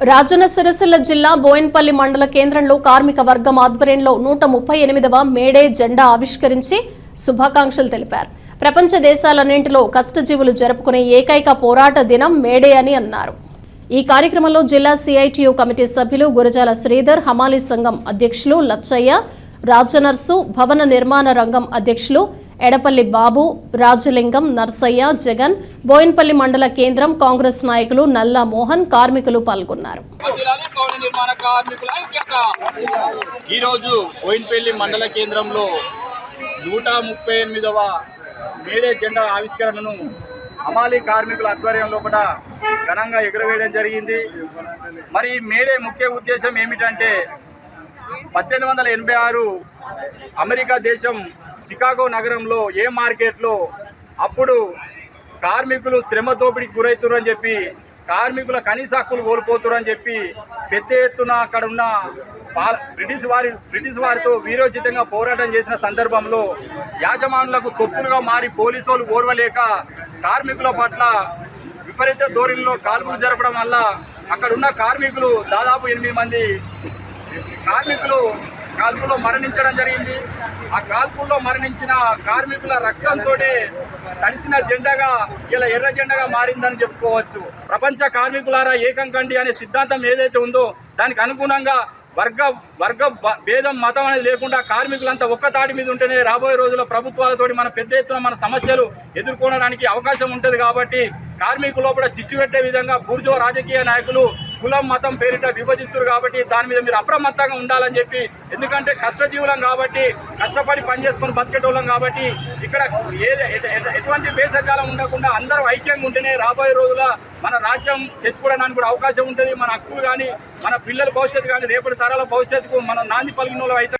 రాజన్న సిరిసిల్ల జిల్లా బోయిన్పల్లి మండల కేంద్రంలో కార్మిక వర్గం ఆధ్వర్యంలో 138వ మేడే జెండా ఆవిష్కరించి శుభాకాంక్షలు తెలిపారు. ప్రపంచ దేశాలన్నింటిలో కష్టజీవులు జరుపుకునే ఏకైక పోరాట దినం మేడే అని అన్నారు. ఈ కార్యక్రమంలో జిల్లా సిఐటియు కమిటీ సభ్యులు గురజాల శ్రీధర్, హమాలీ సంఘం అధ్యక్షులు లచ్చయ్య, రాజనర్సు, భవన నిర్మాణ రంగం అధ్యక్షులు ఎడపల్లి బాబు, రాజలింగం, నర్సయ్య, జగన్, బోయిన్పల్లి మండల కేంద్రం కాంగ్రెస్ నాయకులు నల్ల మోహన్, కార్మికులు పాల్గొన్నారు. ఈరోజు బోయిన్పల్లి మండల కేంద్రంలో 138వ మేడే జెండా ఆవిష్కరణను హమాలీ కార్మికుల ఆధ్వర్యంలో కూడా ఘనంగా ఎగురవేయడం జరిగింది. మరి మేడే ముఖ్య ఉద్దేశం ఏమిటంటే 1886 అమెరికా దేశం చికాగో నగరంలో ఏ మార్కెట్లో అప్పుడు కార్మికులు శ్రమ దోపిడీకి గురవుతారని చెప్పి, కార్మికుల కనీస హక్కులు కోల్పోతారని చెప్పి పెద్ద ఎత్తున అక్కడ ఉన్న బ్రిటిష్ వారితో వీరోచితంగా పోరాటం చేసిన సందర్భంలో యాజమానులకు తొత్తులుగా మారి పోలీసులు ఓర్వలేక కార్మికుల పట్ల విపరీత ధోరణిలో కాల్పులు జరపడం వల్ల అక్కడ ఉన్న కార్మికులు దాదాపు 8 మంది కార్మికులు కాల్పుల్లో మరణించడం జరిగింది. ఆ కాల్పుల్లో మరణించిన కార్మికుల రక్తంతో తడిసిన జెండాగా ఇలా ఎర్ర జెండాగా మారిందని చెప్పుకోవచ్చు. ప్రపంచ కార్మికులారా ఏకం కండి అనే సిద్ధాంతం ఏదైతే ఉందో దానికి అనుగుణంగా వర్గ భేదం, మతం అనేది లేకుండా కార్మికులంతా ఒక్క తాటి మీద ఉంటేనే రాబోయే రోజుల్లో ప్రభుత్వాలతోటి మన పెద్ద ఎత్తున మన సమస్యలు ఎదుర్కోవడానికి అవకాశం ఉంటుంది. కాబట్టి కార్మికుల లోపల చిచ్చు పెట్టే విధంగా బూర్జో రాజకీయ నాయకులు కులం మతం పేరిట విభజిస్తారు. కాబట్టి దాని మీద మీరు అప్రమత్తంగా ఉండాలని చెప్పి, ఎందుకంటే కష్టజీవులం కాబట్టి, కష్టపడి పనిచేసుకొని బతికేటోళ్ళం కాబట్టి ఇక్కడ ఎటువంటి భేషజాలం ఉండకుండా అందరూ ఐక్యంగా ఉంటేనే రాబోయే రోజుల మన రాజ్యం తెచ్చుకోవడానికి కూడా అవకాశం ఉంటుంది. మన హక్కులు కానీ, మన పిల్లల భవిష్యత్తు కానీ, రేపటి తరాల భవిష్యత్తుకు మనం నాంది పలికిన వాళ్ళం అయితే